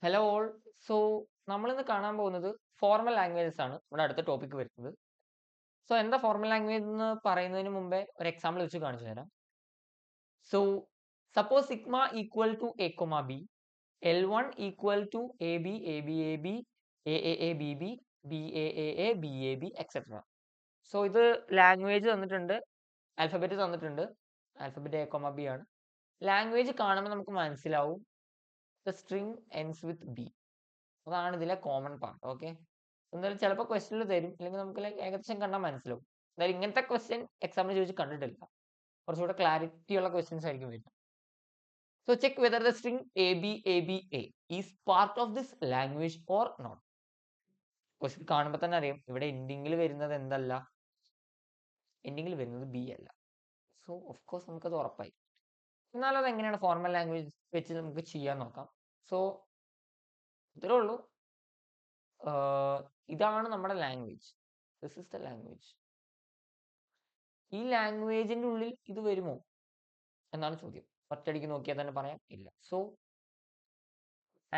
Hello all. So നമ്മളിന്ന് കാണാൻ പോകുന്നത് ഫോർമൽ ലാംഗ്വേജസ് ആണ് നമ്മുടെ അടുത്ത ടോപ്പിക് വരുന്നത്. സോ എന്താ ഫോർമൽ ലാംഗ്വേജ് എന്ന് പറയുന്നതിന് മുമ്പേ ഒരു എക്സാമ്പിൾ വെച്ച് കാണിച്ചു തരാം. So suppose sigma equal to A comma B, L1 equal to A B A B A B A A A B B B A A A B A B etcetera. So ഇത് language തന്നിട്ടുണ്ട്, alphabet തന്നിട്ടുണ്ട്. Alphabet A comma B ആണ്. Language കാണുമ്പോൾ നമുക്ക് മനസ്സിലാവും the string ends with B. അതാണ് ഇതിലെ common part. Okay, എന്തായാലും ചിലപ്പോൾ ക്വസ്റ്റ്യനിൽ തരും, അല്ലെങ്കിൽ നമുക്ക് ഏകദേശം കണ്ടാൽ മനസ്സിലാവും. എന്തായാലും ഇങ്ങനത്തെ ക്വസ്റ്റ്യൻ എക്സാമിന് ചോദിച്ച് കണ്ടിട്ടില്ല. കുറച്ചുകൂടെ ക്ലാരിറ്റി ഉള്ള ക്വസ്റ്റ്യൻസ് ആയിരിക്കും വരുന്നത്. So check whether the string A B A B A is part of this language or not. Question കാണുമ്പോൾ തന്നെ അറിയാം ഇവിടെ എൻഡിങ്ങിൽ വരുന്നത് എന്തല്ല, എൻഡിങ്ങിൽ വരുന്നത് ബി അല്ല. സോ ഓഫ് കോഴ്സ് നമുക്കത് ഉറപ്പായി. എന്നാലും അത് എങ്ങനെയാണ് ഫോർമൽ ലാംഗ്വേജ് വെച്ച് നമുക്ക് ചെയ്യാൻ നോക്കാം. സോ ഇത്രേ ഉള്ളൂ. ഇതാണ് നമ്മുടെ language. This is the language. ഈ ലാംഗ്വേജിന്റെ ഉള്ളിൽ ഇത് വരുമോ എന്നാണ് ചോദ്യം. ഒറ്റയടിക്ക് നോക്കിയാൽ തന്നെ പറയാം ഇല്ല. സോ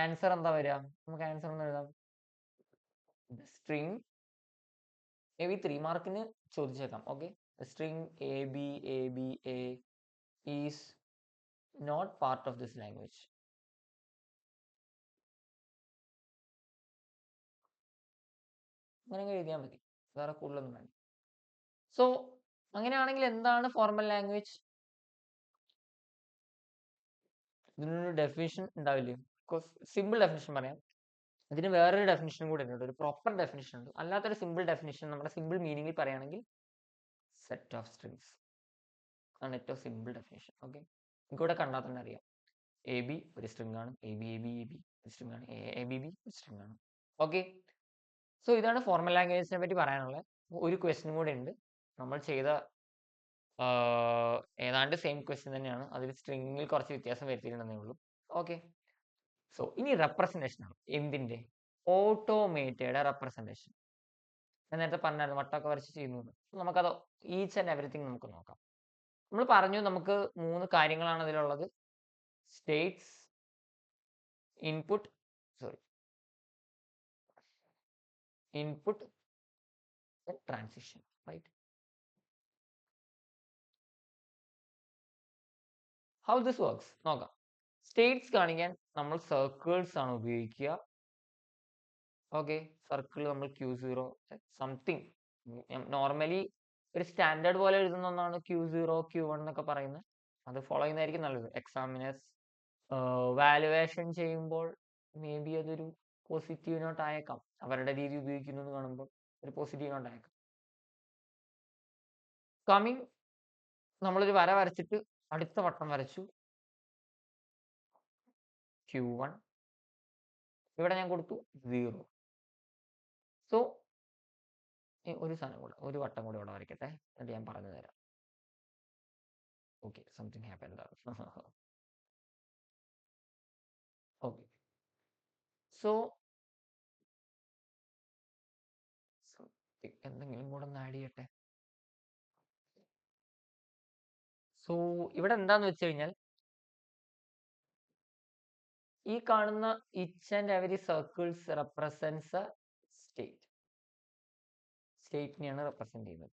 ആൻസർ എന്താ വരിക? നമുക്ക് ആൻസർ എന്ന് എഴുതാം. സ്ട്രിങ് മേ ബി 3 മാർക്കിന് ചോദിച്ചേക്കാം. Okay, string A B A is not part of this language. അങ്ങനെ എഴുതിയാൽ മതി, വേറെ കൂടുതലൊന്നും വേണ്ട. സോ അങ്ങനെയാണെങ്കിൽ എന്താണ് ഫോർമൽ ലാംഗ്വേജ്? ഇതിനൊരു ഡെഫിനിഷൻ ഉണ്ടാവില്ലേ? സിമ്പിൾ ഡെഫിനിഷൻ പറയാം. ഇതിന് വേറൊരു ഡെഫിനിഷനും കൂടെ ഉണ്ട്, ഒരു പ്രോപ്പർ ഡെഫിനിഷൻ ഉണ്ട്. അല്ലാത്തൊരു സിമ്പിൾ ഡെഫിനിഷൻ നമ്മുടെ സിമ്പിൾ മീനിങ്ങിൽ പറയുകയാണെങ്കിൽ സെറ്റ് ഓഫ് സ്ട്രിങ്സ് ആണ് ഏറ്റവും സിമ്പിൾ ഡെഫിനിഷൻ. ഓക്കെ, ഇവിടെ കണ്ടാൽ തന്നെ അറിയാം എ ബി ഒരു സ്ട്രിങ് ആണ്, A B A B A B ഒരു സ്ട്രിങ് ആണ്, എ ബി ബി ഒരു സ്ട്രിങ് ആണ്. ഓക്കെ, സോ ഇതാണ് ഫോർമൽ ലാംഗ്വേജിനെ പറ്റി പറയാനുള്ളത്. ഒരു ക്വസ്റ്റ്യൻ കൂടെ ഉണ്ട്. നമ്മൾ ചെയ്ത ഏതാണ്ട് സെയിം ക്വസ്റ്റ്യൻ തന്നെയാണ്, അതിൽ സ്ട്രിങ്ങിൽ കുറച്ച് വ്യത്യാസം വരുത്തിയിട്ടുണ്ടെന്നേ ഉള്ളൂ. ഓക്കെ, സോ ഇനി റെപ്രസെന്റേഷൻ ആണ്. എന്തിന്റെ? Automated representation. ഞാൻ നേരത്തെ പറഞ്ഞായിരുന്നു വട്ടമൊക്കെ വരച്ച് ചെയ്യുന്നു. നമുക്കത് ഈച്ച് ആൻഡ് എവറിത്തിങ് നമുക്ക് നോക്കാം. നമ്മൾ പറഞ്ഞു നമുക്ക് 3 കാര്യങ്ങളാണ് അതിലുള്ളത്. States, input transition, right? How this works നോക്കാം. സ്റ്റേറ്റ്സ് കാണിക്കാൻ നമ്മൾ സർക്കിൾസ് ആണ് ഉപയോഗിക്കുക. ഓക്കെ, സർക്കിൾ നമ്മൾ Q0 സംതിങ്. നോർമലി ഒരു സ്റ്റാൻഡേർഡ് പോലെ എഴുതുന്ന ഒന്നാണ് Q0 Q1 എന്നൊക്കെ പറയുന്നത്. അത് ഫോളോ ചെയ്യുന്നതായിരിക്കും നല്ലത്. എക്സാമിനേഴ്സ് വാലുവേഷൻ ചെയ്യുമ്പോൾ മേ ബി അതൊരു പോസിറ്റീവ് നോട്ട് ആയേക്കാം. അവരുടെ രീതി ഉപയോഗിക്കുന്നു എന്ന് കാണുമ്പോൾ ഒരു പോസിറ്റീവ് നോട്ട് ആയേക്കാം. കമ്മിങ്, നമ്മളൊരു വര വരച്ചിട്ട് അടുത്ത വട്ടം വരച്ചു Q1. ഇവിടെ ഞാൻ കൊടുത്തു 0. സോ ഒരു സാധനം കൂടെ, ഒരു വട്ടം കൂടെ ഇവിടെ വരയ്ക്കട്ടെ, എന്നിട്ട് ഞാൻ പറഞ്ഞു തരാം. Okay, something happen. Okay, so എന്തെങ്കിലും കൂടെ ഒന്ന് ആഡ് ചെയ്യട്ടെ. സോ ഇവിടെ എന്താന്ന് വെച്ച് കഴിഞ്ഞാൽ ഈ കാണുന്ന each and every circles represents a state. സ്റ്റേറ്റിനെയാണ് റെപ്രസെന്റ് ചെയ്യുന്നത്.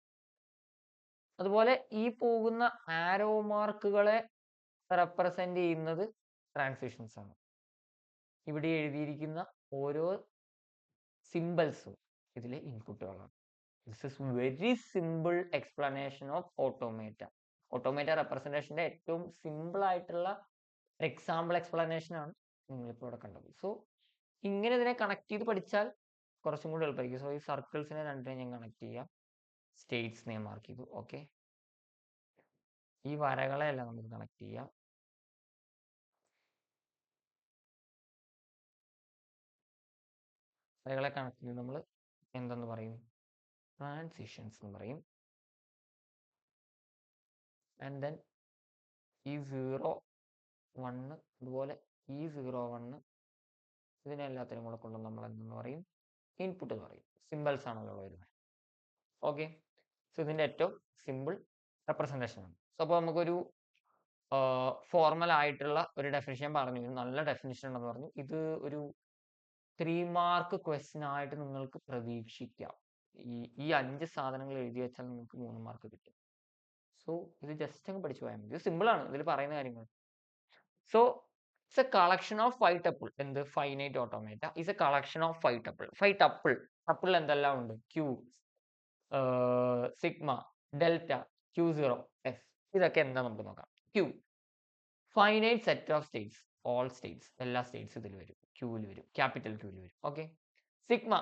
അതുപോലെ ഈ പോകുന്ന ആരോ മാർക്കുകളെ റെപ്രസെന്റ് ചെയ്യുന്നത് ട്രാൻസിഷൻസ് ആണ്. ഇവിടെ എഴുതിയിരിക്കുന്ന ഓരോ സിമ്പിൾസും ഇതിലെ ഇൻപുട്ടുകളാണ്. This is very simple explanation of automata. Automata റെപ്രസെന്റേഷന്റെ ഏറ്റവും സിമ്പിൾ ആയിട്ടുള്ള എക്സാമ്പിൾ എക്സ്പ്ലനേഷൻ ആണ് നിങ്ങളിപ്പോൾ ഇവിടെ കണ്ടത്. സോ ഇങ്ങനെ ഇതിനെ കണക്ട് ചെയ്ത് പഠിച്ചാൽ കുറച്ചും കൂടി എളുപ്പമായിരിക്കും. സോ ഈ സർക്കിൾസിനെ രണ്ടിനെ ഞാൻ കണക്ട് ചെയ്യാം. സ്റ്റേറ്റ്സിനെ മാർക്ക് ചെയ്തു. ഓക്കെ, ഈ വരകളെ എല്ലാം നമുക്ക് കണക്ട് ചെയ്യാം. വരകളെ കണക്ട് ചെയ്ത് നമ്മൾ എന്തെന്ന് പറയും? ട്രാൻസിഷൻസ് എന്ന് പറയും. ആൻഡ് ദെൻ ഈ 0 1 അതുപോലെ ഈ 0 1 ഇതിനെല്ലാത്തിനും കൂടെ കൊണ്ട് നമ്മൾ എന്തെന്ന് പറയും? ഇൻപുട്ട് എന്ന് പറയും. സിമ്പിൾസ് ആണല്ലോ വരുന്നത്. ഓക്കെ, സോ ഇതിന്റെ ഏറ്റവും സിമ്പിൾ റെപ്രസെന്റേഷൻ ആണ്. സോ അപ്പോൾ നമുക്കൊരു ഫോർമൽ ആയിട്ടുള്ള ഒരു ഡെഫിനിഷൻ പറഞ്ഞു. നല്ല ഡെഫിനിഷൻ ഉണ്ടെന്ന് പറഞ്ഞു. ഇത് ഒരു 3 മാർക്ക് ക്വസ്റ്റ്യൻ ആയിട്ട് നിങ്ങൾക്ക് പ്രതീക്ഷിക്കാം. ഈ 5 സാധനങ്ങൾ എഴുതി വെച്ചാൽ നിങ്ങൾക്ക് 3 മാർക്ക് കിട്ടും. സോ ഇത് ജസ്റ്റ് അങ്ങ് പഠിച്ചു പോയാൽ മതി. ഇത് സിമ്പിൾ ആണ് ഇതിൽ പറയുന്ന കാര്യങ്ങൾ. So it's a collection of 5 tuple. എന്ത് finite automata is a collection of 5 tuple. 5 tuple. Tuple എന്തെല്ലാം ഉണ്ട്? Q, sigma, delta, Q0, F. ഇതൊക്കെ എന്താ നമുക്ക് നോക്കാം. Q finite set of states. All states, എല്ലാ സ്റ്റേറ്റ്സ് ഇതിൽ വരും. ക്യൂവിൽ വരും, ക്യാപിറ്റൽ ക്യൂവിൽ വരും. ഓക്കെ. സിഗ്മ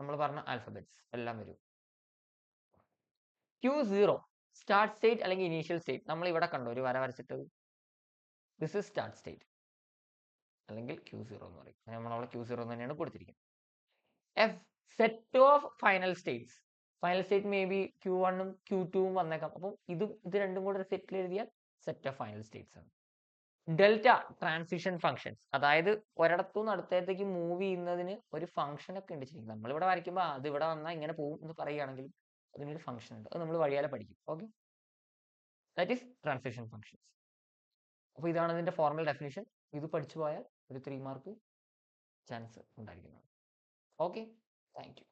നമ്മൾ പറഞ്ഞ ആൽഫബറ്റ്സ് എല്ലാം വരും. Q0 സ്റ്റാർട്ട് സ്റ്റേറ്റ് അല്ലെങ്കിൽ ഇനീഷ്യൽ സ്റ്റേറ്റ്. നമ്മൾ ഇവിടെ കണ്ടോ ഒരു വര വരച്ചിട്ടത്. ദിസ് ഇസ് സ്റ്റാർട്ട് സ്റ്റേറ്റ് അല്ലെങ്കിൽ Q0 എന്ന് പറയും. നമ്മളവിടെ Q0 തന്നെയാണ് കൊടുത്തിരിക്കുന്നത്. F set of final States. Final state may be Q1 ഉം Q2 ഉം വന്നേക്കാം. അപ്പം ഇത് രണ്ടും കൂടെ സെറ്റിൽ എഴുതിയാൽ സെറ്റ് ഓഫ് ഫൈനൽ സ്റ്റേറ്റ്സ് ആണ്. Delta transition functions. അതായത് ഒരിടത്തുനിന്ന് അടുത്തേക്ക് മൂവ് ചെയ്യുന്നതിന് ഒരു ഫംഗ്ഷൻ ഒക്കെ ഉണ്ട് ശരിക്കും. നമ്മളിവിടെ വരയ്ക്കുമ്പോൾ അത് ഇവിടെ വന്നാൽ ഇങ്ങനെ പോകും എന്ന് പറയുകയാണെങ്കിൽ അതിനൊരു ഫംഗ്ഷൻ ഉണ്ട്. അത് നമ്മൾ വഴിയാലെ പഠിക്കും. Okay. That is transition functions. അപ്പോൾ ഇതാണ് ഇതിന്റെ ഫോർമൽ ഡെഫിനിഷൻ. ഇത് പഠിച്ചു പോയാൽ ഒരു 3 മാർക്ക് ചാൻസ് ഉണ്ടായിരിക്കുന്നതാണ്. ഓക്കെ. Thank you.